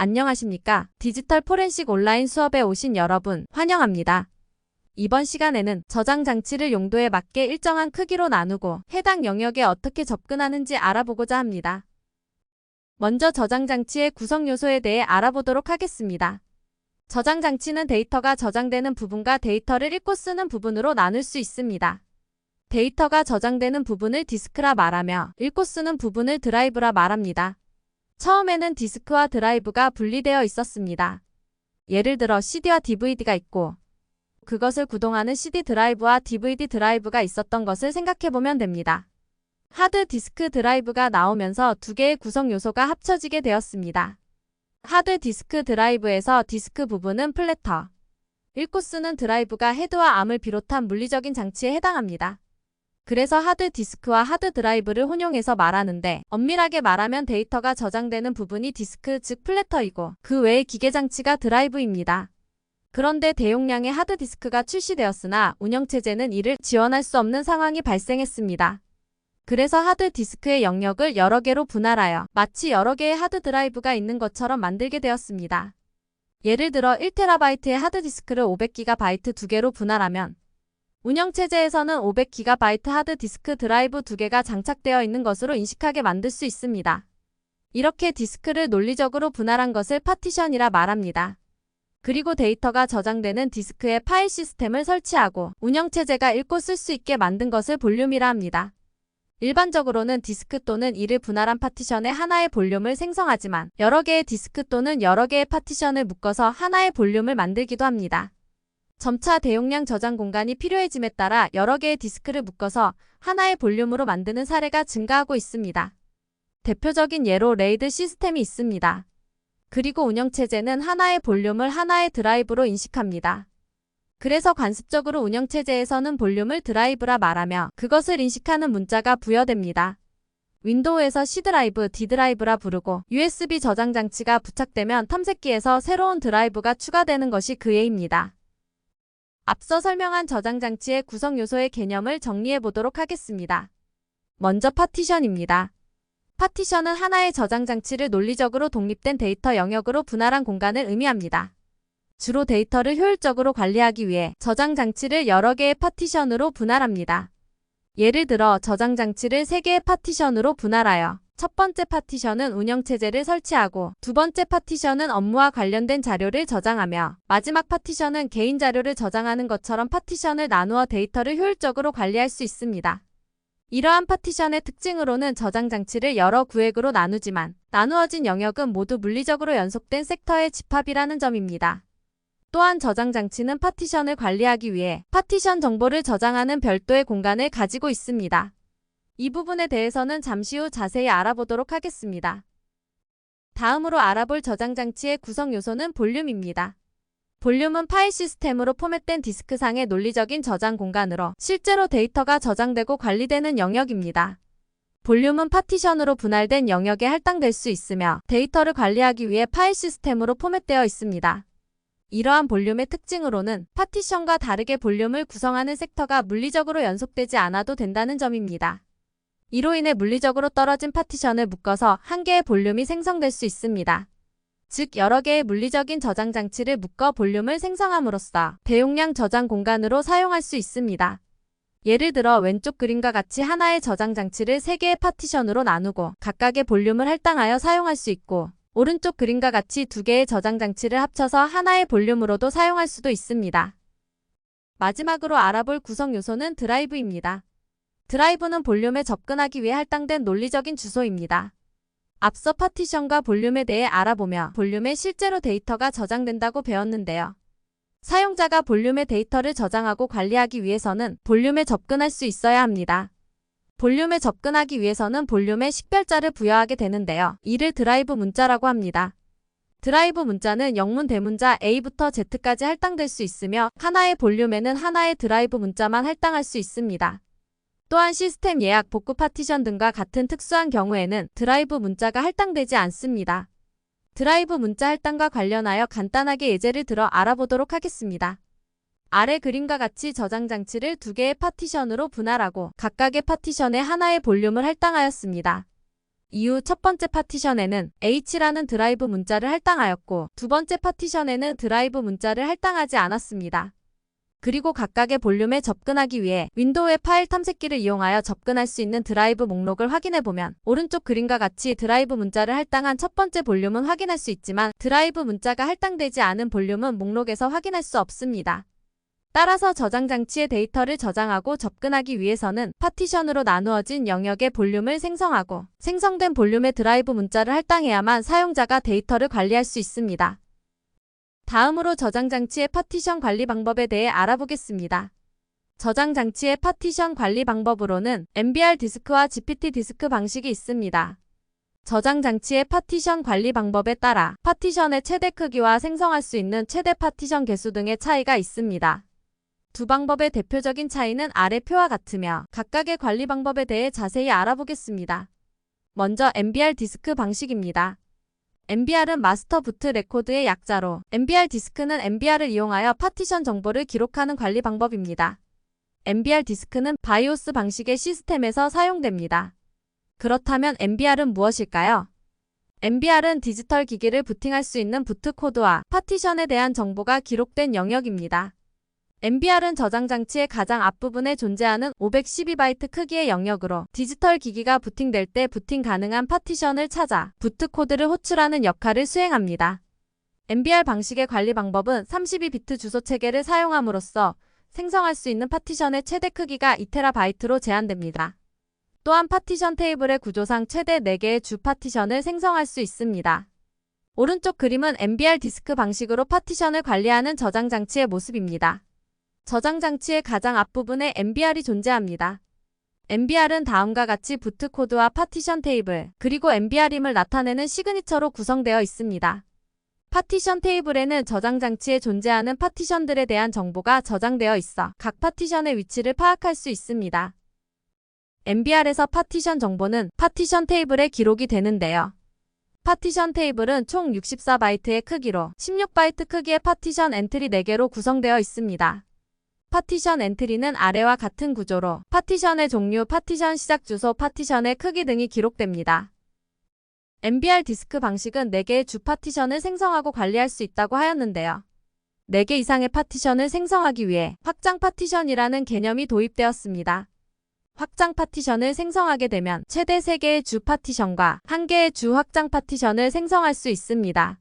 안녕하십니까? 디지털 포렌식 온라인 수업에 오신 여러분 환영합니다. 이번 시간에는 저장 장치를 용도에 맞게 일정한 크기로 나누고 해당 영역에 어떻게 접근하는지 알아보고자 합니다. 먼저 저장 장치의 구성 요소에 대해 알아보도록 하겠습니다. 저장 장치는 데이터가 저장되는 부분과 데이터를 읽고 쓰는 부분으로 나눌 수 있습니다. 데이터가 저장되는 부분을 디스크라 말하며 읽고 쓰는 부분을 드라이브라 말합니다. 처음에는 디스크와 드라이브가 분리되어 있었습니다. 예를 들어 CD와 DVD가 있고 그것을 구동하는 CD 드라이브와 DVD 드라이브가 있었던 것을 생각해보면 됩니다. 하드 디스크 드라이브가 나오면서 두 개의 구성 요소가 합쳐지게 되었습니다. 하드 디스크 드라이브에서 디스크 부분은 플래터, 읽고 쓰는 드라이브가 헤드와 암을 비롯한 물리적인 장치에 해당합니다. 그래서 하드 디스크와 하드 드라이브를 혼용해서 말하는데 엄밀하게 말하면 데이터가 저장되는 부분이 디스크 즉 플래터이고 그 외의 기계 장치가 드라이브입니다. 그런데 대용량의 하드 디스크가 출시되었으나 운영체제는 이를 지원할 수 없는 상황이 발생했습니다. 그래서 하드 디스크의 영역을 여러 개로 분할하여 마치 여러 개의 하드 드라이브가 있는 것처럼 만들게 되었습니다. 예를 들어 1TB의 하드 디스크를 500GB 두 개로 분할하면 운영체제에서는 500GB 하드 디스크 드라이브 두 개가 장착되어 있는 것으로 인식하게 만들 수 있습니다. 이렇게 디스크를 논리적으로 분할한 것을 파티션이라 말합니다. 그리고 데이터가 저장되는 디스크에 파일 시스템을 설치하고 운영체제가 읽고 쓸 수 있게 만든 것을 볼륨이라 합니다. 일반적으로는 디스크 또는 이를 분할한 파티션에 하나의 볼륨을 생성하지만 여러 개의 디스크 또는 여러 개의 파티션을 묶어서 하나의 볼륨을 만들기도 합니다. 점차 대용량 저장 공간이 필요해짐에 따라 여러 개의 디스크를 묶어서 하나의 볼륨으로 만드는 사례가 증가하고 있습니다. 대표적인 예로 레이드 시스템이 있습니다. 그리고 운영체제는 하나의 볼륨을 하나의 드라이브로 인식합니다. 그래서 관습적으로 운영체제에서는 볼륨을 드라이브라 말하며 그것을 인식하는 문자가 부여됩니다. 윈도우에서 C 드라이브, D 드라이브라 부르고 USB 저장 장치가 부착되면 탐색기에서 새로운 드라이브가 추가되는 것이 그 예입니다. 앞서 설명한 저장 장치의 구성 요소의 개념을 정리해 보도록 하겠습니다. 먼저 파티션입니다. 파티션은 하나의 저장 장치를 논리적으로 독립된 데이터 영역으로 분할한 공간을 의미합니다. 주로 데이터를 효율적으로 관리하기 위해 저장 장치를 여러 개의 파티션으로 분할합니다. 예를 들어 저장 장치를 3개의 파티션으로 분할하여 첫 번째 파티션은 운영체제를 설치하고 두 번째 파티션은 업무와 관련된 자료를 저장하며 마지막 파티션은 개인 자료를 저장하는 것처럼 파티션을 나누어 데이터를 효율적으로 관리할 수 있습니다. 이러한 파티션의 특징으로는 저장 장치를 여러 구획으로 나누지만 나누어진 영역은 모두 물리적으로 연속된 섹터의 집합이라는 점입니다. 또한 저장 장치는 파티션을 관리하기 위해 파티션 정보를 저장하는 별도의 공간을 가지고 있습니다. 이 부분에 대해서는 잠시 후 자세히 알아보도록 하겠습니다. 다음으로 알아볼 저장 장치의 구성 요소는 볼륨입니다. 볼륨은 파일 시스템으로 포맷된 디스크상의 논리적인 저장 공간으로 실제로 데이터가 저장되고 관리되는 영역입니다. 볼륨은 파티션으로 분할된 영역에 할당될 수 있으며 데이터를 관리하기 위해 파일 시스템으로 포맷되어 있습니다. 이러한 볼륨의 특징으로는 파티션과 다르게 볼륨을 구성하는 섹터가 물리적으로 연속되지 않아도 된다는 점입니다. 이로 인해 물리적으로 떨어진 파티션을 묶어서 한 개의 볼륨이 생성될 수 있습니다. 즉 여러 개의 물리적인 저장 장치를 묶어 볼륨을 생성함으로써 대용량 저장 공간으로 사용할 수 있습니다. 예를 들어 왼쪽 그림과 같이 하나의 저장 장치를 3개의 파티션으로 나누고 각각의 볼륨을 할당하여 사용할 수 있고 오른쪽 그림과 같이 2개의 저장 장치를 합쳐서 하나의 볼륨으로도 사용할 수도 있습니다. 마지막으로 알아볼 구성 요소는 드라이브입니다. 드라이브는 볼륨에 접근하기 위해 할당된 논리적인 주소입니다. 앞서 파티션과 볼륨에 대해 알아보며 볼륨에 실제로 데이터가 저장된다고 배웠는데요. 사용자가 볼륨의 데이터를 저장하고 관리하기 위해서는 볼륨에 접근할 수 있어야 합니다. 볼륨에 접근하기 위해서는 볼륨에 식별자를 부여하게 되는데요. 이를 드라이브 문자라고 합니다. 드라이브 문자는 영문 대문자 A부터 Z까지 할당될 수 있으며 하나의 볼륨에는 하나의 드라이브 문자만 할당할 수 있습니다. 또한 시스템 예약, 복구 파티션 등과 같은 특수한 경우에는 드라이브 문자가 할당되지 않습니다. 드라이브 문자 할당과 관련하여 간단하게 예제를 들어 알아보도록 하겠습니다. 아래 그림과 같이 저장 장치를 2개의 파티션으로 분할하고 각각의 파티션에 하나의 볼륨을 할당하였습니다. 이후 첫 번째 파티션에는 H라는 드라이브 문자를 할당하였고 두 번째 파티션에는 드라이브 문자를 할당하지 않았습니다. 그리고 각각의 볼륨에 접근하기 위해 윈도우의 파일 탐색기를 이용하여 접근할 수 있는 드라이브 목록을 확인해보면 오른쪽 그림과 같이 드라이브 문자를 할당한 첫 번째 볼륨은 확인할 수 있지만 드라이브 문자가 할당되지 않은 볼륨은 목록에서 확인할 수 없습니다. 따라서 저장 장치의 데이터를 저장하고 접근하기 위해서는 파티션으로 나누어진 영역의 볼륨을 생성하고 생성된 볼륨의 드라이브 문자를 할당해야만 사용자가 데이터를 관리할 수 있습니다. 다음으로 저장 장치의 파티션 관리 방법에 대해 알아보겠습니다. 저장 장치의 파티션 관리 방법으로는 MBR 디스크와 GPT 디스크 방식이 있습니다. 저장 장치의 파티션 관리 방법에 따라 파티션의 최대 크기와 생성할 수 있는 최대 파티션 개수 등의 차이가 있습니다. 두 방법의 대표적인 차이는 아래 표와 같으며 각각의 관리 방법에 대해 자세히 알아보겠습니다. 먼저 MBR 디스크 방식입니다. MBR은 마스터 부트 레코드의 약자로 MBR 디스크는 MBR을 이용하여 파티션 정보를 기록하는 관리 방법입니다. MBR 디스크는 바이오스 방식의 시스템에서 사용됩니다. 그렇다면 MBR은 무엇일까요? MBR은 디지털 기기를 부팅할 수 있는 부트 코드와 파티션에 대한 정보가 기록된 영역입니다. MBR은 저장 장치의 가장 앞부분에 존재하는 512바이트 크기의 영역으로 디지털 기기가 부팅될 때 부팅 가능한 파티션을 찾아 부트 코드를 호출하는 역할을 수행합니다. MBR 방식의 관리 방법은 32비트 주소 체계를 사용함으로써 생성할 수 있는 파티션의 최대 크기가 2TB로 제한됩니다. 또한 파티션 테이블의 구조상 최대 4개의 주 파티션을 생성할 수 있습니다. 오른쪽 그림은 MBR 디스크 방식으로 파티션을 관리하는 저장 장치의 모습입니다. 저장 장치의 가장 앞부분에 MBR이 존재합니다. MBR은 다음과 같이 부트 코드와 파티션 테이블, 그리고 MBR임을 나타내는 시그니처로 구성되어 있습니다. 파티션 테이블에는 저장 장치에 존재하는 파티션들에 대한 정보가 저장되어 있어 각 파티션의 위치를 파악할 수 있습니다. MBR에서 파티션 정보는 파티션 테이블에 기록이 되는데요. 파티션 테이블은 총 64바이트의 크기로 16바이트 크기의 파티션 엔트리 4개로 구성되어 있습니다. 파티션 엔트리는 아래와 같은 구조로 파티션의 종류, 파티션 시작 주소, 파티션의 크기 등이 기록됩니다. MBR 디스크 방식은 4개의 주 파티션을 생성하고 관리할 수 있다고 하였는데요. 4개 이상의 파티션을 생성하기 위해 확장 파티션이라는 개념이 도입되었습니다. 확장 파티션을 생성하게 되면 최대 3개의 주 파티션과 1개의 주 확장 파티션을 생성할 수 있습니다.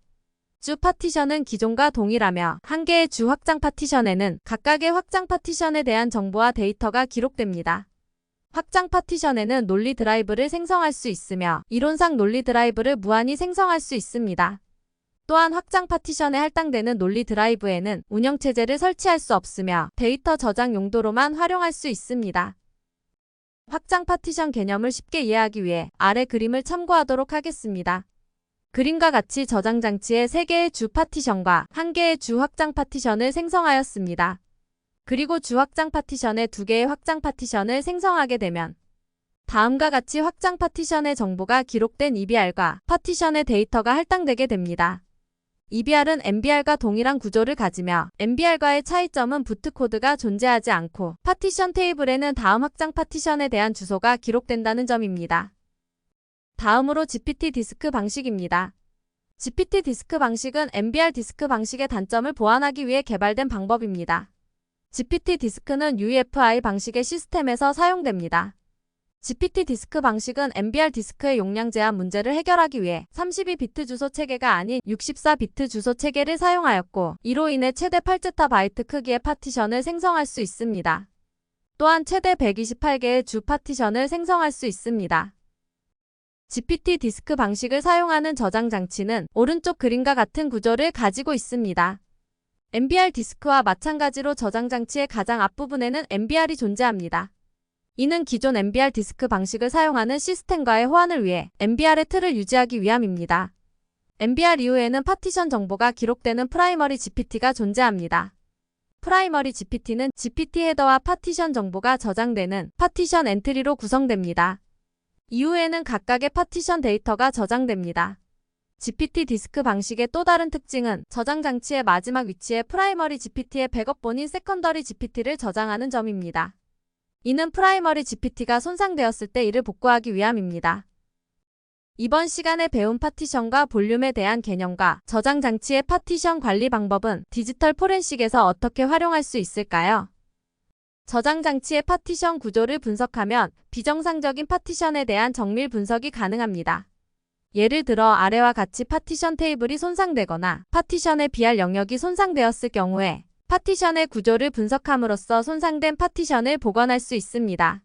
주 파티션은 기존과 동일하며 1개의 주 확장 파티션에는 각각의 확장 파티션에 대한 정보와 데이터가 기록됩니다. 확장 파티션에는 논리 드라이브를 생성할 수 있으며 이론상 논리 드라이브를 무한히 생성할 수 있습니다. 또한 확장 파티션에 할당되는 논리 드라이브에는 운영체제를 설치할 수 없으며 데이터 저장 용도로만 활용할 수 있습니다. 확장 파티션 개념을 쉽게 이해하기 위해 아래 그림을 참고하도록 하겠습니다. 그림과 같이 저장 장치에 3개의 주 파티션과 1개의 주 확장 파티션을 생성하였습니다. 그리고 주 확장 파티션에 2개의 확장 파티션을 생성하게 되면 다음과 같이 확장 파티션의 정보가 기록된 EBR과 파티션의 데이터가 할당되게 됩니다. EBR은 MBR과 동일한 구조를 가지며 MBR과의 차이점은 부트 코드가 존재하지 않고 파티션 테이블에는 다음 확장 파티션에 대한 주소가 기록된다는 점입니다. 다음으로 GPT 디스크 방식입니다. GPT 디스크 방식은 MBR 디스크 방식의 단점을 보완하기 위해 개발된 방법입니다. GPT 디스크는 UEFI 방식의 시스템에서 사용됩니다. GPT 디스크 방식은 MBR 디스크의 용량 제한 문제를 해결하기 위해 32비트 주소 체계가 아닌 64비트 주소 체계를 사용하였고 이로 인해 최대 8제타바이트 크기의 파티션을 생성할 수 있습니다. 또한 최대 128개의 주 파티션을 생성할 수 있습니다. GPT 디스크 방식을 사용하는 저장 장치는 오른쪽 그림과 같은 구조를 가지고 있습니다. MBR 디스크와 마찬가지로 저장 장치의 가장 앞부분에는 MBR이 존재합니다. 이는 기존 MBR 디스크 방식을 사용하는 시스템과의 호환을 위해 MBR의 틀을 유지하기 위함입니다. MBR 이후에는 파티션 정보가 기록되는 프라이머리 GPT가 존재합니다. 프라이머리 GPT는 GPT 헤더와 파티션 정보가 저장되는 파티션 엔트리로 구성됩니다. 이후에는 각각의 파티션 데이터가 저장됩니다. GPT 디스크 방식의 또 다른 특징은 저장 장치의 마지막 위치에 프라이머리 GPT의 백업본인 세컨더리 GPT를 저장하는 점입니다. 이는 프라이머리 GPT가 손상되었을 때 이를 복구하기 위함입니다. 이번 시간에 배운 파티션과 볼륨에 대한 개념과 저장 장치의 파티션 관리 방법은 디지털 포렌식에서 어떻게 활용할 수 있을까요? 저장 장치의 파티션 구조를 분석하면 비정상적인 파티션에 대한 정밀 분석이 가능합니다. 예를 들어 아래와 같이 파티션 테이블이 손상되거나 파티션에 비할 영역이 손상되었을 경우에 파티션의 구조를 분석함으로써 손상된 파티션을 복원할 수 있습니다.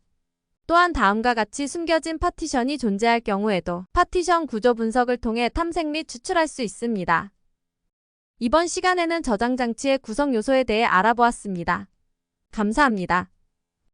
또한 다음과 같이 숨겨진 파티션이 존재할 경우에도 파티션 구조 분석을 통해 탐색 및 추출할 수 있습니다. 이번 시간에는 저장 장치의 구성 요소에 대해 알아보았습니다. 감사합니다.